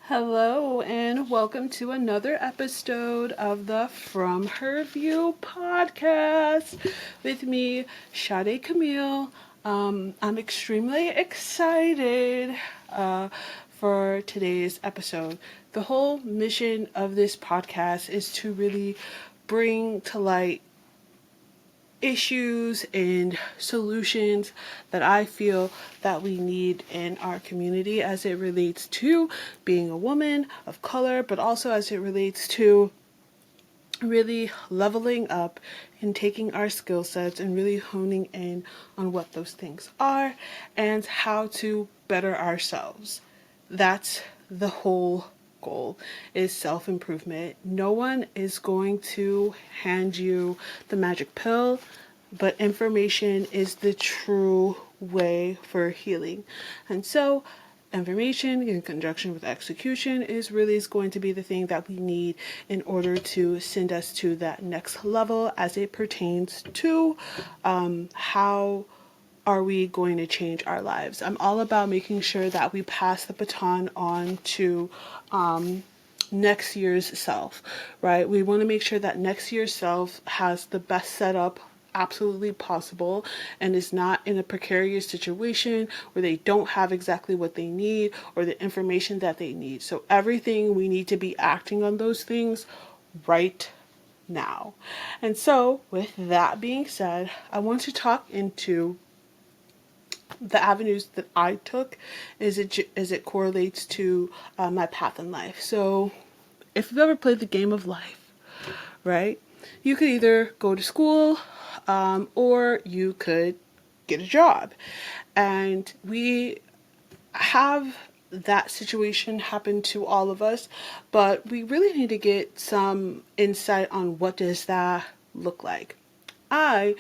Hello and welcome to another episode of the From Her View podcast with me, Sade Camille. I'm extremely excited for today's episode. The whole mission of this podcast is to really bring to light issues and solutions that I feel that we need in our community as it relates to being a woman of color, but also as it relates to really leveling up and taking our skill sets and really honing in on what those things are and how to better ourselves. That's the whole goal, is self-improvement. No one is going to hand you the magic pill, but information is the true way for healing. And so information in conjunction with execution is going to be the thing that we need in order to send us to that next level as it pertains to how are we going to change our lives. I'm all about making sure that we pass the baton on to next year's self, right? We want to make sure that next year's self has the best setup absolutely possible and is not in a precarious situation where they don't have exactly what they need or the information that they need. So everything, we need to be acting on those things right now. And so with that being said, I want to talk into the avenues that I took as it correlates to my path in life. So if you've ever played the game of life, right? You could either go to school or you could get a job. And we have that situation happen to all of us, but we really need to get some insight on what does that look like. I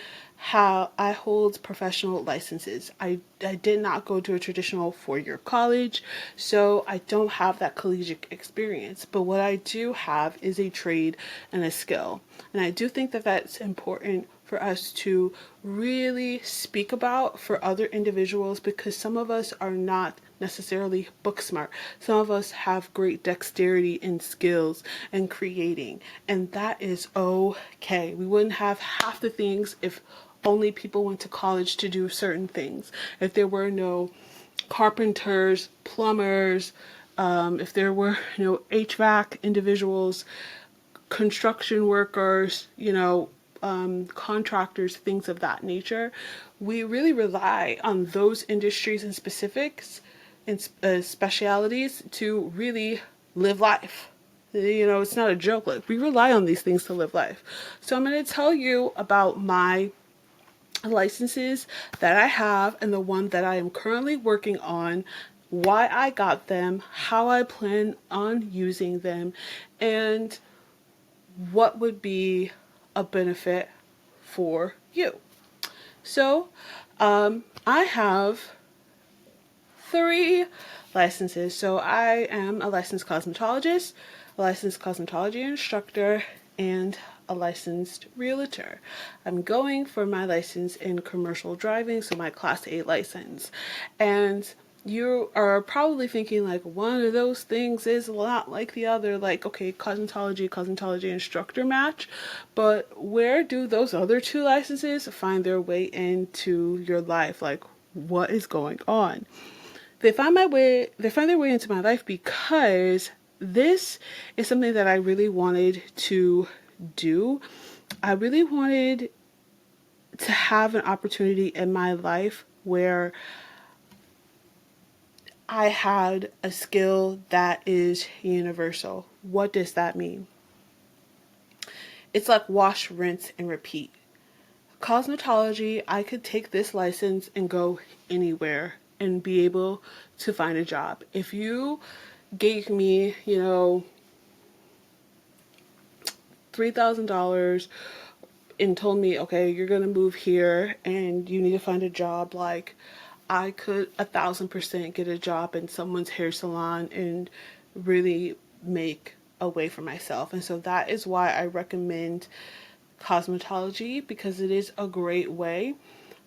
I hold professional licenses. I did not go to a traditional four-year college, so I don't have that collegiate experience. But what I do have is a trade and a skill. And I do think that that's important for us to really speak about for other individuals, because some of us are not necessarily book smart. Some of us have great dexterity and skills in creating, and that is okay. We wouldn't have half the things if only people went to college to do certain things. If there were no carpenters, plumbers, if there were no HVAC individuals, construction workers, contractors, things of that nature. We really rely on those industries and specifics and specialities to really live life. It's not a joke. Like, we rely on these things to live life. So I'm going to tell you about my licenses that I have and the one that I am currently working on, why I got them, how I plan on using them, and what would be a benefit for you. So, I have 3 licenses. So I am a licensed cosmetologist, a licensed cosmetology instructor, and a licensed realtor. I'm going for my license in commercial driving, so my class A license. And you are probably thinking, like, one of those things is a lot like the other, like, okay, cosmetology instructor match, but where do those other 2 licenses find their way into your life? Like, what is going on? They find their way into my life because this is something that I really wanted to do. I really wanted to have an opportunity in my life where I had a skill that is universal. What does that mean? It's like wash, rinse, and repeat. Cosmetology, I could take this license and go anywhere and be able to find a job. If you gave me, $3,000 and told me, okay, you're going to move here and you need to find a job, like, I could 1,000% get a job in someone's hair salon and really make a way for myself. And so that is why I recommend cosmetology, because it is a great way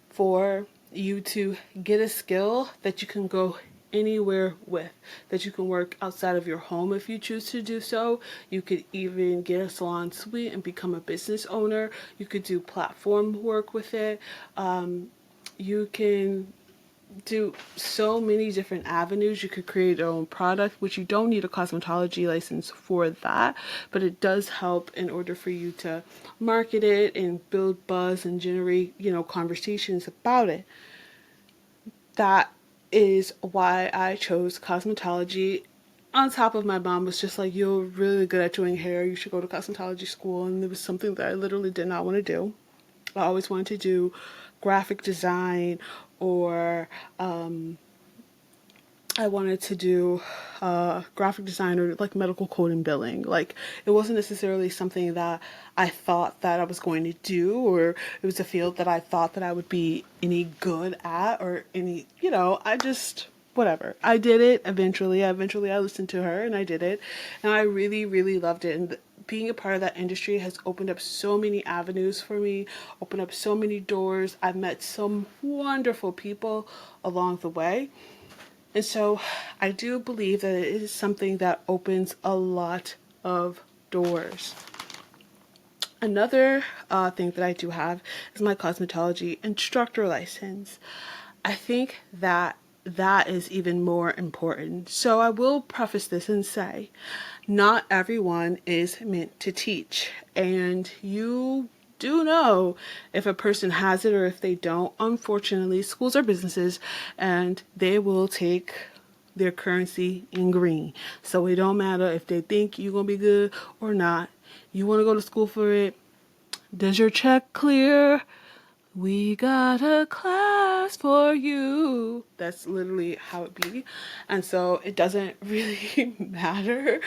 for you to get a skill that you can go anywhere with, that you can work outside of your home if you choose to do so. You could even get a salon suite and become a business owner. You could do platform work with it. You can do so many different avenues. You could create your own product, which you don't need a cosmetology license for that, but it does help in order for you to market it and build buzz and generate, conversations about it. That is why I chose cosmetology. On top of, my mom was just like, you're really good at doing hair, you should go to cosmetology school. And it was something that I literally did not want to do. I always wanted to do graphic design, or I wanted to do graphic design, or like medical code and billing. Like, it wasn't necessarily something that I thought that I was going to do, or it was a field that I thought that I would be any good at, or any, I just, whatever. I did it eventually. I listened to her and I did it. And I really, really loved it. And being a part of that industry has opened up so many avenues for me, opened up so many doors. I've met some wonderful people along the way. And so I do believe that it is something that opens a lot of doors. Another thing that I do have is my cosmetology instructor license. I think that that is even more important. So I will preface this and say, not everyone is meant to teach. And you do know if a person has it or if they don't. Unfortunately, schools are businesses and they will take their currency in green. So it don't matter if they think you're going to be good or not. You want to go to school for it. Does your check clear? We got a class for you. That's literally how it be. And so it doesn't really matter.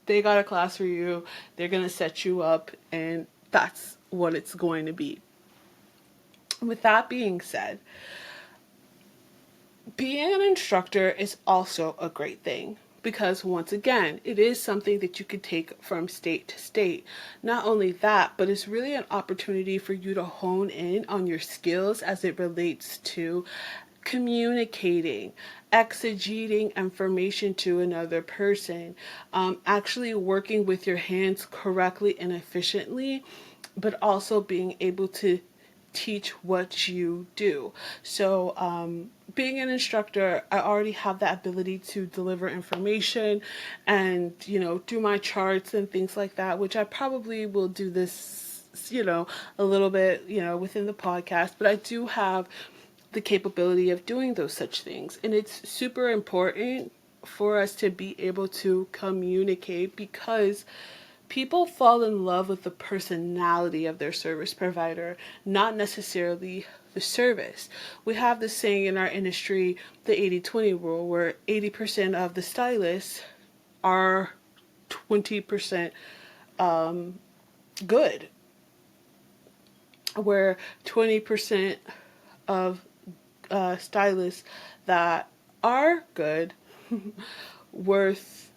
They got a class for you. They're going to set you up, and that's what it's going to be. With that being said, being an instructor is also a great thing, because once again, it is something that you could take from state to state. Not only that, but it's really an opportunity for you to hone in on your skills as it relates to communicating, exegeting information to another person, actually working with your hands correctly and efficiently, but also being able to teach what you do. So being an instructor, I already have that ability to deliver information and, do my charts and things like that, which I probably will do this, a little bit, within the podcast, but I do have the capability of doing those such things. And it's super important for us to be able to communicate, because people fall in love with the personality of their service provider, not necessarily the service. We have this saying in our industry, the 80-20 rule, where 80% of the stylists are 20% good, where 20% of stylists that are good worth,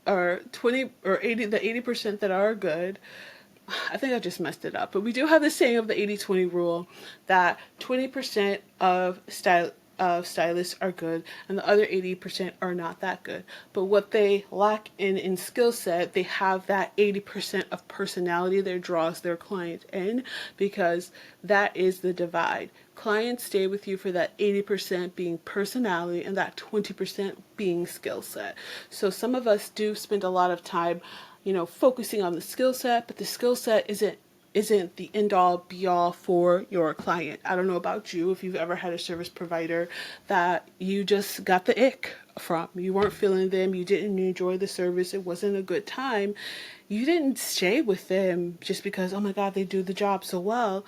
or 20 or 80, the 80% that are good, I think I just messed it up, but we do have the saying of the 80-20 rule, that 20% of stylists are good and the other 80% are not that good. But what they lack in skill set, they have that 80% of personality that draws their clients in, because that is the divide. Clients stay with you for that 80% being personality and that 20% being skill set. So some of us do spend a lot of time, focusing on the skill set, but the skill set isn't the end all be all for your client. I don't know about you, if you've ever had a service provider that you just got the ick from. You weren't feeling them, you didn't enjoy the service, it wasn't a good time. You didn't stay with them just because, oh my God, they do the job so well.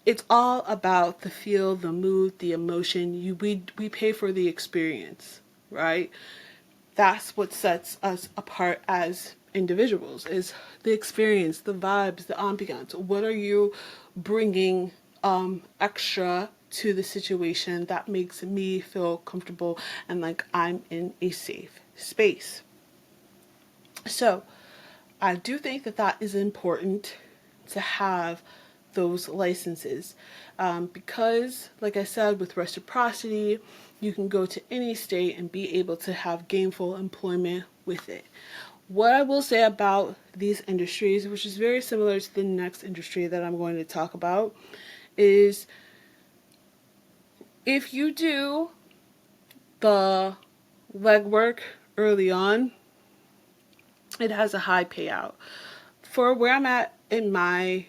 It's all about the feel, the mood, the emotion. We pay for the experience, right? That's what sets us apart as individuals, is the experience, the vibes, the ambiance. What are you bringing extra to the situation that makes me feel comfortable and like I'm in a safe space? So I do think that that is important, to have those licenses. Because, like I said, with reciprocity, you can go to any state and be able to have gainful employment with it. What I will say about these industries, which is very similar to the next industry that I'm going to talk about, is if you do the legwork early on, it has a high payout. For where I'm at in my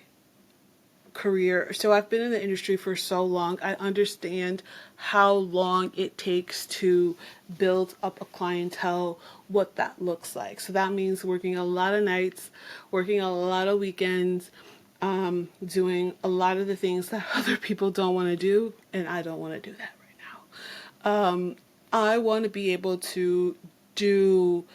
career, so I've been in the industry for so long, I understand how long it takes to build up a clientele, what that looks like. So that means working a lot of nights, working a lot of weekends, doing a lot of the things that other people don't want to do, and I don't want to do that right now. I want to be able to do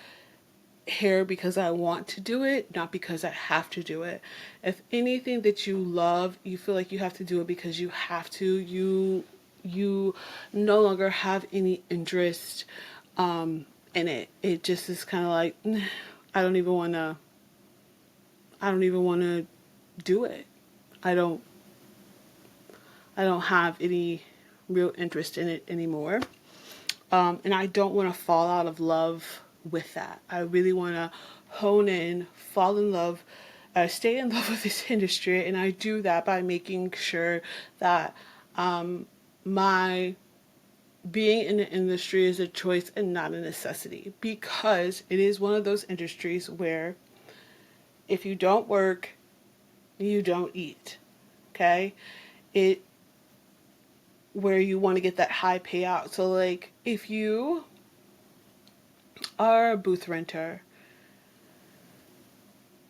hair because I want to do it, not because I have to do it. If anything that you love, you feel like you have to do it because you have to, you no longer have any interest in it. It just is kind of like, I don't even want to do it. I don't have any real interest in it anymore. And I don't want to fall out of love with that. I really want to hone in, fall in love, stay in love with this industry, and I do that by making sure that my being in the industry is a choice and not a necessity, because it is one of those industries where if you don't work, you don't eat. Okay? It where you want to get that high payout. So like if you are a booth renter,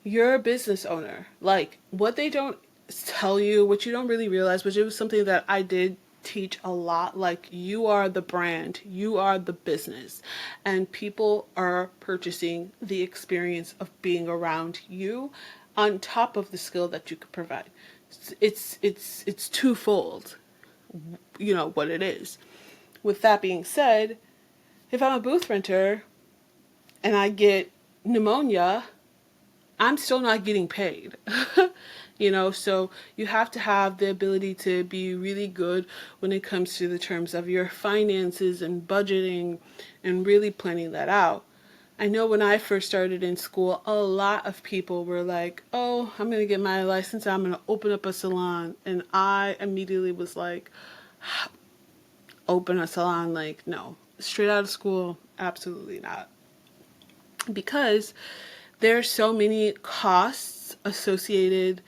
you're a business owner. Like what they don't tell you, what you don't really realize, which it was something that I did teach a lot, like you are the brand, you are the business, and people are purchasing the experience of being around you on top of the skill that you could provide. It's twofold, you know what it is. With that being said, if I'm a booth renter and I get pneumonia, I'm still not getting paid. You know, so you have to have the ability to be really good when it comes to the terms of your finances and budgeting and really planning that out. I know when I first started in school, a lot of people were like, oh, I'm going to get my license, I'm going to open up a salon. And I immediately was like, open a salon? Like, no. Straight out of school, absolutely not. Because there's so many costs associated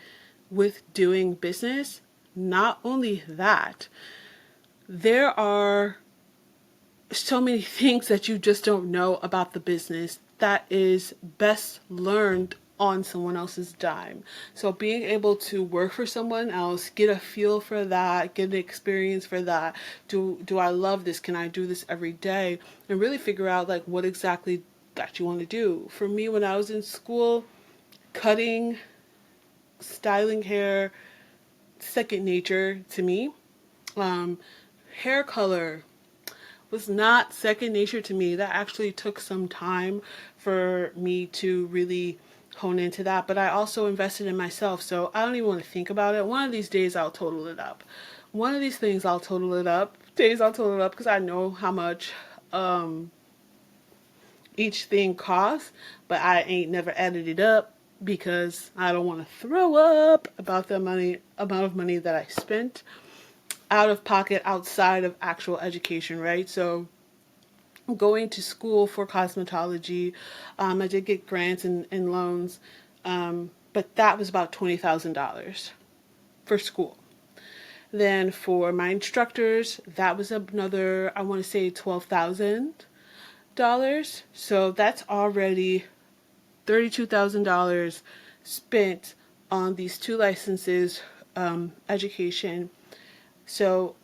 with doing business. Not only that, there are so many things that you just don't know about the business that is best learned on someone else's dime. So being able to work for someone else, get a feel for that, get an experience for that. Do I love this? Can I do this every day? And really figure out like what exactly that you want to do. For me, when I was in school, cutting, styling hair, second nature to me. Hair color was not second nature to me. That actually took some time for me to really hone into that, but I also invested in myself, so I don't even want to think about it. One of these days I'll total it up. One of these things I'll total it up. Days I'll total it up because I know how much each thing costs, but I ain't never added it up because I don't want to throw up about the amount of money that I spent out of pocket outside of actual education, right? So going to school for cosmetology, I did get grants and loans, but that was about $20,000 for school. Then for my instructors, that was another, I want to say $12,000. So that's already $32,000 spent on these two licenses, education. So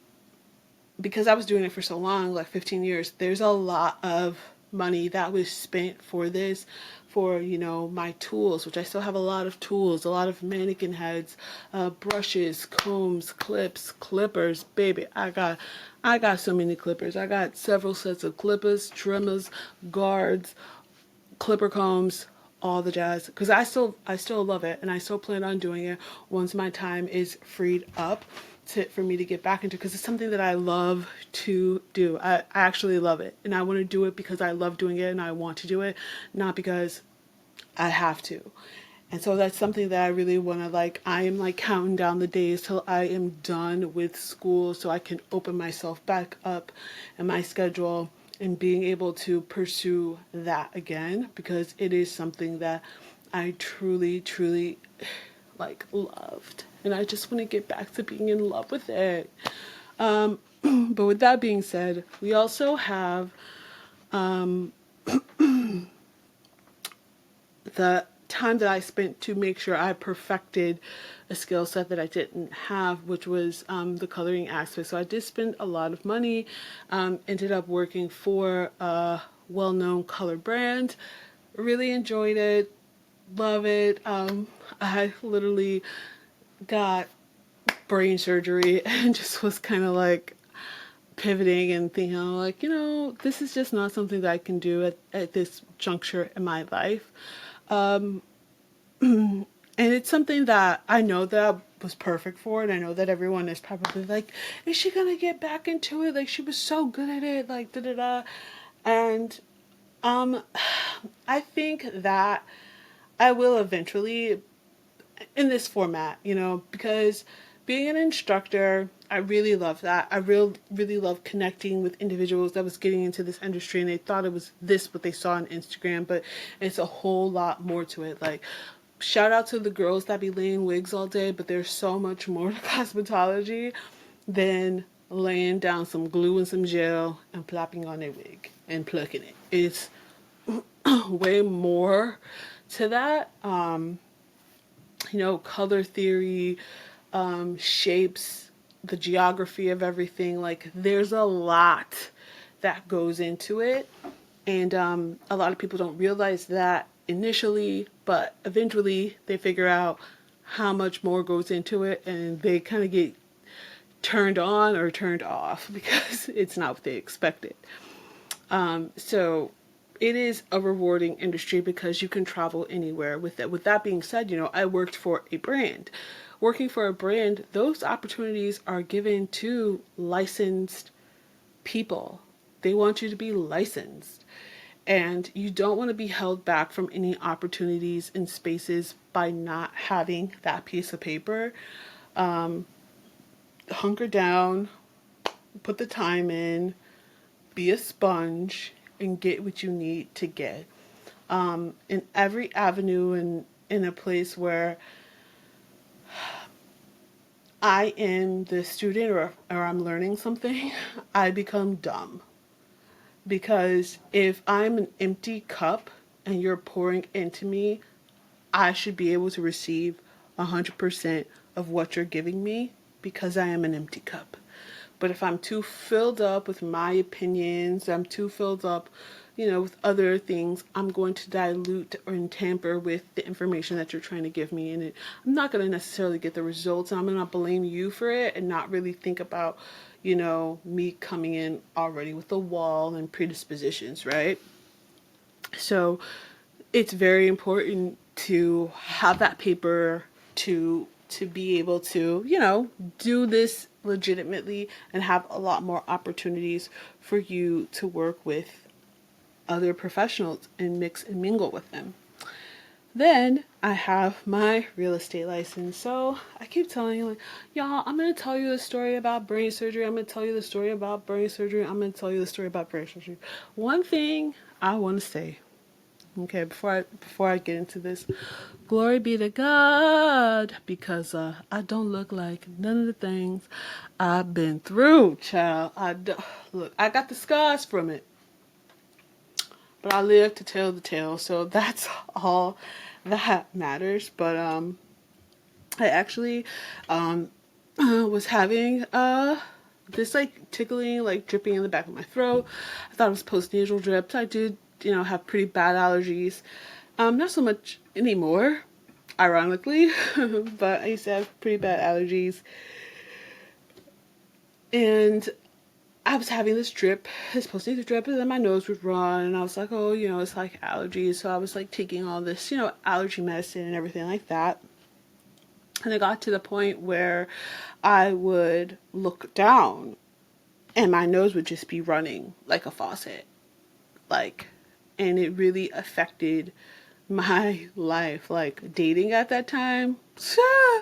because I was doing it for so long, like 15 years, there's a lot of money that was spent for this, for, you know, my tools, which I still have a lot of tools, a lot of mannequin heads, brushes, combs, clips, clippers. Baby, I got so many clippers. I got several sets of clippers, trimmers, guards, clipper combs, all the jazz, because I still love it, and I still plan on doing it once my time is freed up for me to get back into, because it's something that I love to do. I actually love it, and I want to do it because I love doing it and I want to do it, not because I have to. And so that's something that I really want to, like, I am like counting down the days till I am done with school so I can open myself back up in my schedule and being able to pursue that again, because it is something that I truly, truly like loved. And I just want to get back to being in love with it. But with that being said, we also have the time that I spent to make sure I perfected a skill set that I didn't have, which was the coloring aspect. So I did spend a lot of money, ended up working for a well-known color brand, really enjoyed it, love it. I literally got brain surgery and just was kind of like pivoting and thinking, like, this is just not something that I can do at this juncture in my life. And it's something that I know that I was perfect for, and I know that everyone is probably like, is she gonna get back into it? Like, she was so good at it, like, da da da. And I think that I will eventually, in this format, because being an instructor, I really love that. I really love connecting with individuals that was getting into this industry and they thought it was this what they saw on Instagram, but it's a whole lot more to it. Like, shout out to the girls that be laying wigs all day, but there's so much more to cosmetology than laying down some glue and some gel and plopping on a wig and plucking it. It's way more to that. Color theory, shapes, the geography of everything. Like, there's a lot that goes into it. And a lot of people don't realize that initially, but eventually they figure out how much more goes into it and they kind of get turned on or turned off because it's not what they expected. So it is a rewarding industry because you can travel anywhere with it. With that being said, I worked for a brand. Working for a brand, those opportunities are given to licensed people. They want you to be licensed. And you don't want to be held back from any opportunities in spaces by not having that piece of paper. Hunker down, put the time in, be a sponge, and get what you need to get. In every avenue and in a place where I am the student or I'm learning something, I become dumb. Because if I'm an empty cup and you're pouring into me, I should be able to receive 100% of what you're giving me because I am an empty cup. But if I'm too filled up with my opinions, I'm too filled up, with other things, I'm going to dilute or tamper with the information that you're trying to give me. And I'm not going to necessarily get the results. And I'm going to blame you for it and not really think about, me coming in already with a wall and predispositions, right? So it's very important to have that paper to be able to, do this legitimately and have a lot more opportunities for you to work with other professionals and mix and mingle with them. Then I have my real estate license. So I keep telling you, like, y'all, I'm going to tell you the story about brain surgery. I'm going to tell you the story about brain surgery. I'm going to tell you the story about brain surgery. One thing I want to say, okay, before I get into this, glory be to God, because I don't look like none of the things I've been through, child. Look, I got the scars from it, but I live to tell the tale, so that's all that matters. But I actually was having this like tickling, like dripping in the back of my throat. I thought it was postnasal drips. I did, have pretty bad allergies. Not so much anymore, ironically, but I used to have pretty bad allergies. And I was having this drip, this postnasal drip, and then my nose would run, and I was like, oh, it's like allergies. So I was like taking all this, allergy medicine and everything like that. And it got to the point where I would look down and my nose would just be running like a faucet. Like, and it really affected my life. Like, dating at that time, cha,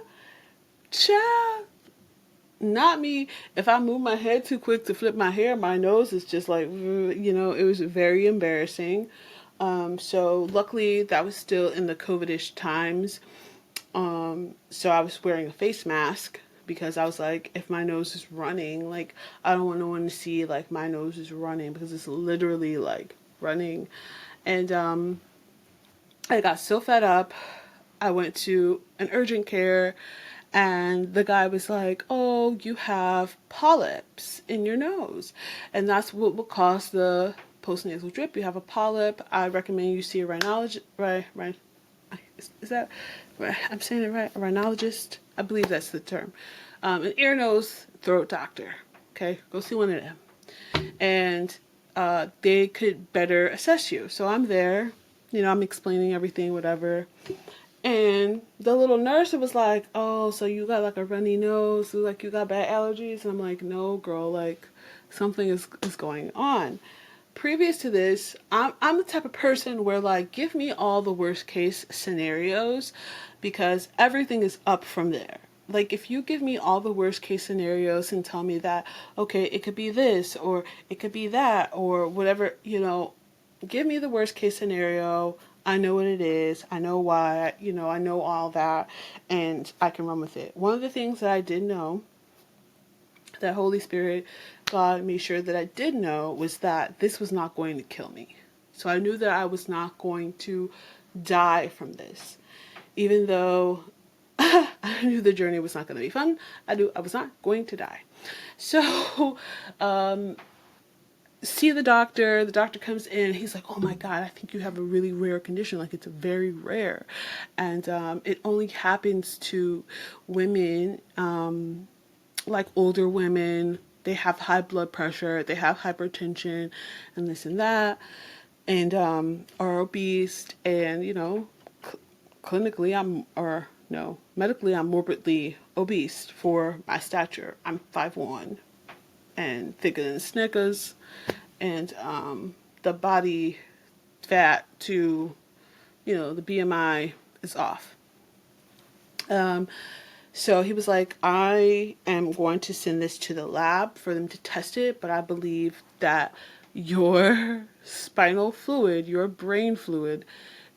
not me. If I move my head too quick to flip my hair, my nose is just like, it was very embarrassing. So luckily that was still in the COVID-ish times. So I was wearing a face mask because I was like, if my nose is running, like, I don't want no one to see like my nose is running, because it's literally like running. And I got so fed up. I went to an urgent care, and the guy was like, oh, you have polyps in your nose, and that's what will cause the postnasal drip. You have a polyp. I recommend you see a rhinologist. Right, is that right? I'm saying it right? A rhinologist? I believe that's the term. An ear, nose, throat doctor. Okay, go see one of them, and they could better assess you. So I'm there, I'm explaining everything, whatever. And the little nurse was like, oh, so you got like a runny nose, so like you got bad allergies? And I'm like, no, girl, like something is going on. Previous to this, I'm the type of person where like, give me all the worst case scenarios, because everything is up from there. Like, if you give me all the worst case scenarios and tell me that, okay, it could be this or it could be that or whatever, give me the worst case scenario. I know what it is. I know why, I know all that, and I can run with it. One of the things that I did know, that Holy Spirit, God made sure that I did know, was that this was not going to kill me. So I knew that I was not going to die from this. Even though I knew the journey was not going to be fun, I knew I was not going to die. So, see the doctor. The doctor comes in. He's like, oh my God, I think you have a really rare condition. Like, it's very rare. And it only happens to women, like older women. They have high blood pressure. They have hypertension and this and that. And are obese. And, clinically, medically, I'm morbidly obese for my stature. I'm 5'1" and thicker than Snickers, and the body fat to, the BMI is off. So he was like, I am going to send this to the lab for them to test it, but I believe that your spinal fluid, your brain fluid,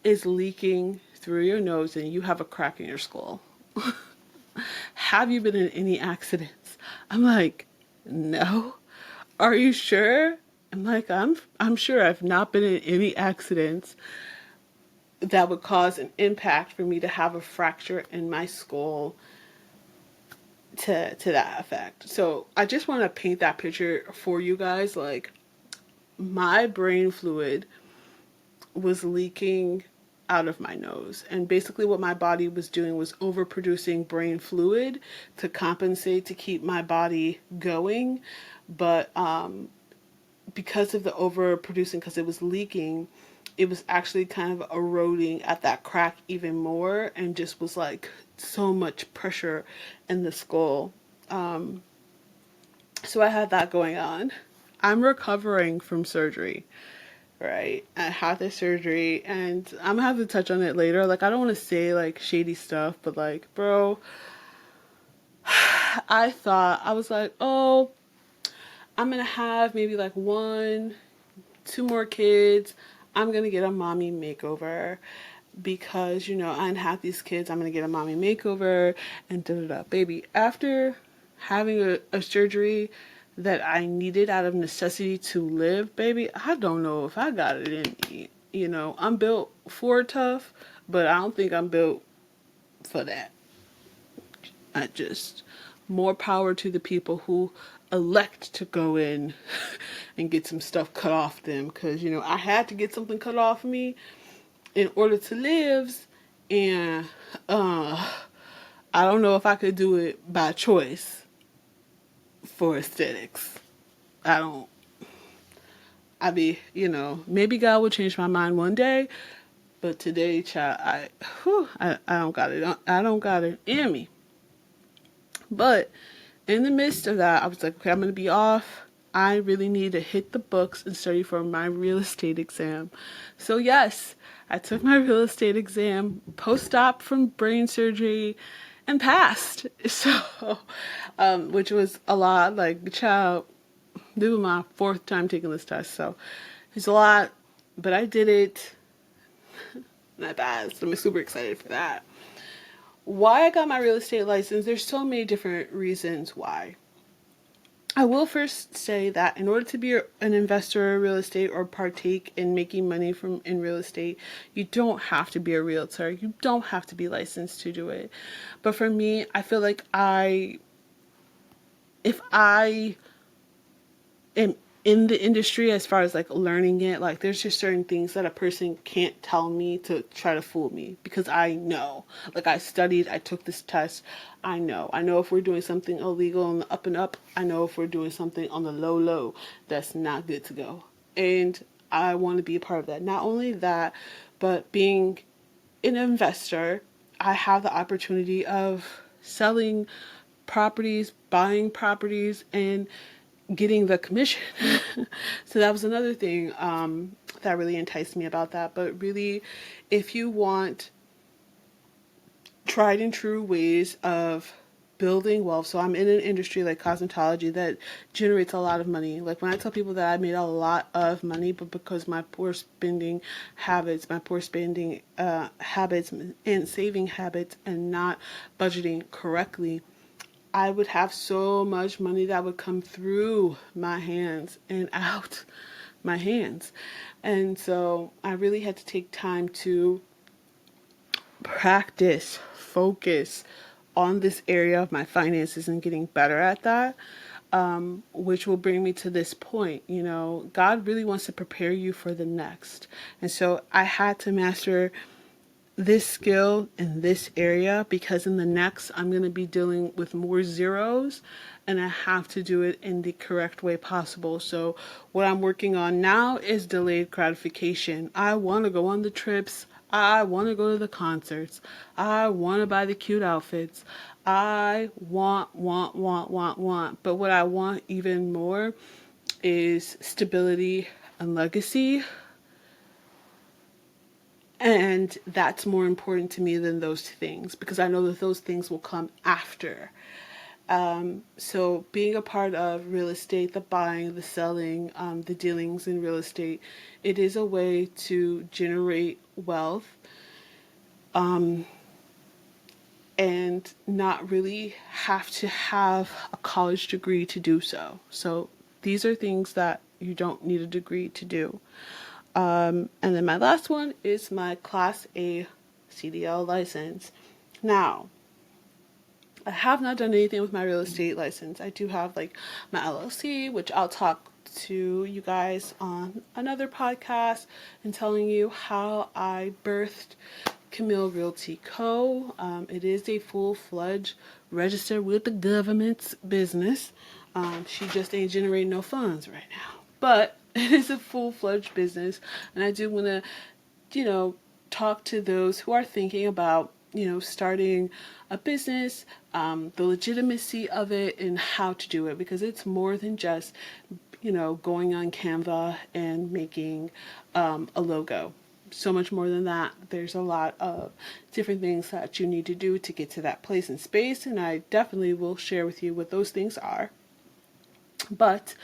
is leaking through your nose and you have a crack in your skull. Have you been in any accidents? I'm like, no. Are you sure? I'm like, I'm sure I've not been in any accidents that would cause an impact for me to have a fracture in my skull to that effect. So I just want to paint that picture for you guys. Like, my brain fluid was leaking out of my nose, and basically what my body was doing was overproducing brain fluid to compensate, to keep my body going. But because of the overproducing, because it was leaking, it was actually kind of eroding at that crack even more, and just was like so much pressure in the skull. So I had that going on. I'm recovering from surgery, right? I had this surgery, and I'm gonna have to touch on it later. Like, I don't want to say like shady stuff, but like, bro, I was like, oh, I'm gonna have maybe like 1, 2 more kids. I'm gonna get a mommy makeover because, I didn't have these kids. I'm gonna get a mommy makeover and da da da. Baby, after having a surgery that I needed out of necessity to live, baby, I don't know if I got it in me. I'm built for tough, but I don't think I'm built for that. More power to the people who elect to go in and get some stuff cut off them, because, I had to get something cut off me in order to live, and I don't know if I could do it by choice for aesthetics. I don't, maybe God will change my mind one day, but today, child, I don't got it. I don't got it in me. But in the midst of that, I was like, okay, I'm going to be off. I really need to hit the books and study for my real estate exam. So, yes, I took my real estate exam post-op from brain surgery and passed. So, which was a lot. Like, child, this was my fourth time taking this test. So, it's a lot, but I did it. And I passed. I'm super excited for that. Why I got my real estate license, there's so many different reasons why. I will first say that in order to be an investor in real estate or partake in making money in real estate, you don't have to be a realtor. You don't have to be licensed to do it. But for me, I feel like if I am in the industry as far as like learning it, like there's just certain things that a person can't tell me to try to fool me, because I know, like I studied, I took this test. I know if we're doing something illegal on the up and up. I know if we're doing something on the low that's not good to go, and I want to be a part of that. Not only that, but being an investor, I have the opportunity of selling properties, buying properties, and getting the commission. So that was another thing that really enticed me about that. But really, if you want tried and true ways of building wealth, so I'm in an industry like cosmetology that generates a lot of money. Like when I tell people that I made a lot of money, but because my poor spending habits, habits and saving habits and not budgeting correctly, I would have so much money that would come through my hands and out my hands. And so I really had to take time to practice, focus on this area of my finances and getting better at that, which will bring me to this point. God really wants to prepare you for the next. And so I had to master this skill in this area, because in the next I'm going to be dealing with more zeros, and I have to do it in the correct way possible. So what I'm working on now is delayed gratification. I want to go on the trips. I want to go to the concerts. I want to buy the cute outfits. I want. But what I want even more is stability and legacy. And that's more important to me than those things, because I know that those things will come after. So being a part of real estate, the buying, the selling, the dealings in real estate, it is a way to generate wealth, and not really have to have a college degree to do so. So these are things that you don't need a degree to do. And then my last one is my Class A CDL license. Now, I have not done anything with my real estate license. I do have like my LLC, which I'll talk to you guys on another podcast and telling you how I birthed Camille Realty Co. It is a full-fledged registered with the government's business. She just ain't generating no funds right now, but it is a full-fledged business, and I do want to, talk to those who are thinking about, starting a business, the legitimacy of it and how to do it, because it's more than just, going on Canva and making a logo. So much more than that. There's a lot of different things that you need to do to get to that place in space, and I definitely will share with you what those things are. But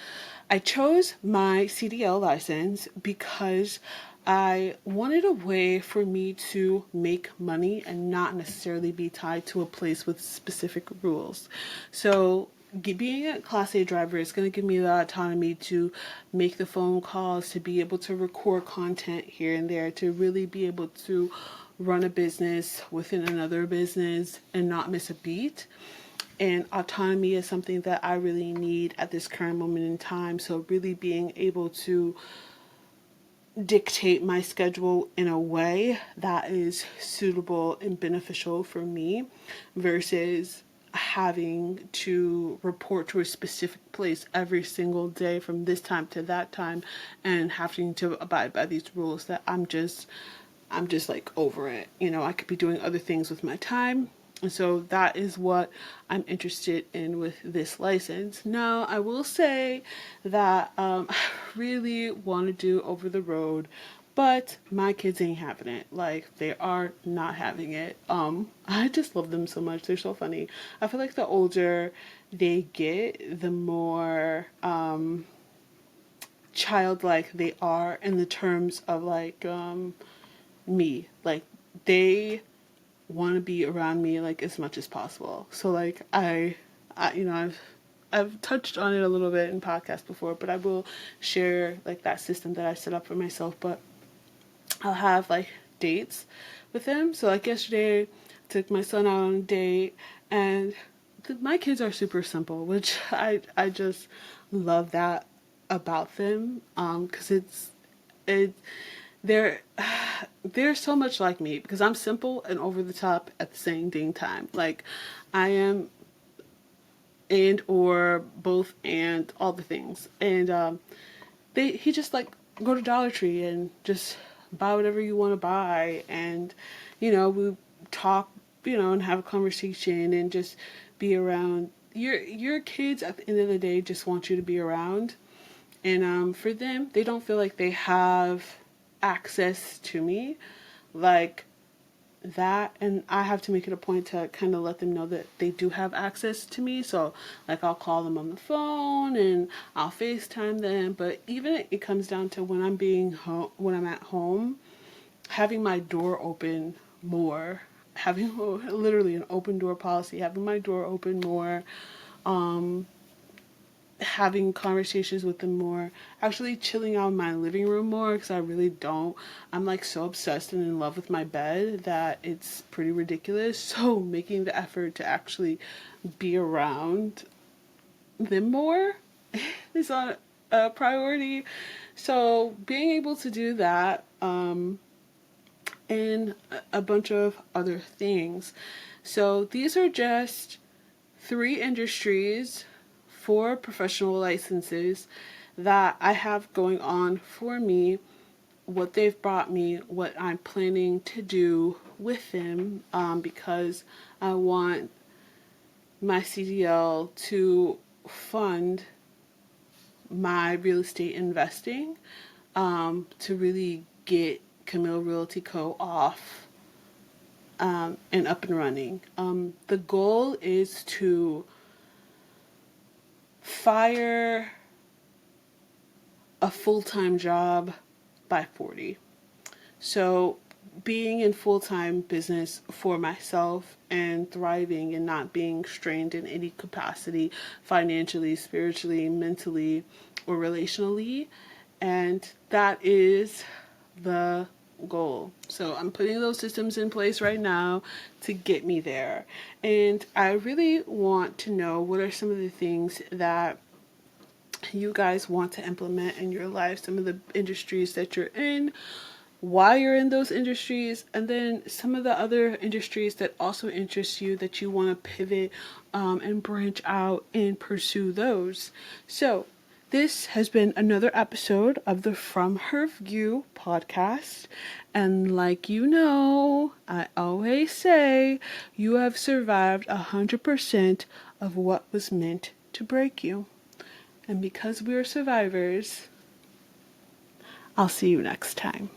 I chose my CDL license because I wanted a way for me to make money and not necessarily be tied to a place with specific rules. So being a Class A driver is going to give me the autonomy to make the phone calls, to be able to record content here and there, to really be able to run a business within another business and not miss a beat. And autonomy is something that I really need at this current moment in time. So really being able to dictate my schedule in a way that is suitable and beneficial for me versus having to report to a specific place every single day from this time to that time and having to abide by these rules that I'm just like over it. You know, I could be doing other things with my time. And so that is what I'm interested in with this license. Now, I will say that I really want to do over the road, but my kids ain't having it. Like, they are not having it. I just love them so much. They're so funny. I feel like the older they get, the more childlike they are in the terms of like me. Like, they want to be around me like as much as possible. So like I you know, I've touched on it a little bit in podcasts before, but I will share like that system that I set up for myself. But I'll have like dates with him. So like yesterday, I took my son out on a date, and my kids are super simple, which I just love that about them. Because it they're they're so much like me because I'm simple and over the top at the same dang time. Like, I am, and or both and all the things. And he just like go to Dollar Tree and just buy whatever you want to buy, and you know, we talk, you know, and have a conversation and just be around. Your kids at the end of the day just want you to be around. And for them, they don't feel like they have access to me like that. And I have to make it a point to kind of let them know that they do have access to me. So, like, I'll call them on the phone and I'll FaceTime them. But even it comes down to when when I'm at home, having my door open more, having literally an open door policy, having my door open more, having conversations with them more, actually chilling out in my living room more, because I really don't. I'm like so obsessed and in love with my bed that it's pretty ridiculous. So making the effort to actually be around them more is a priority. So being able to do that, and a bunch of other things. So these are just 3 industries, 4 professional licenses that I have going on for me, what they've brought me, what I'm planning to do with them, because I want my CDL to fund my real estate investing, to really get Camille Realty Co. off and up and running. The goal is to fire a full-time job by 40. So being in full-time business for myself and thriving and not being strained in any capacity, financially, spiritually, mentally, or relationally. And that is the goal. So I'm putting those systems in place right now to get me there. And I really want to know what are some of the things that you guys want to implement in your life, some of the industries that you're in, why you're in those industries, and then some of the other industries that also interest you that you want to pivot and branch out and pursue those. So this has been another episode of the From Her View podcast. And like you know, I always say you have survived 100% of what was meant to break you. And because we are survivors, I'll see you next time.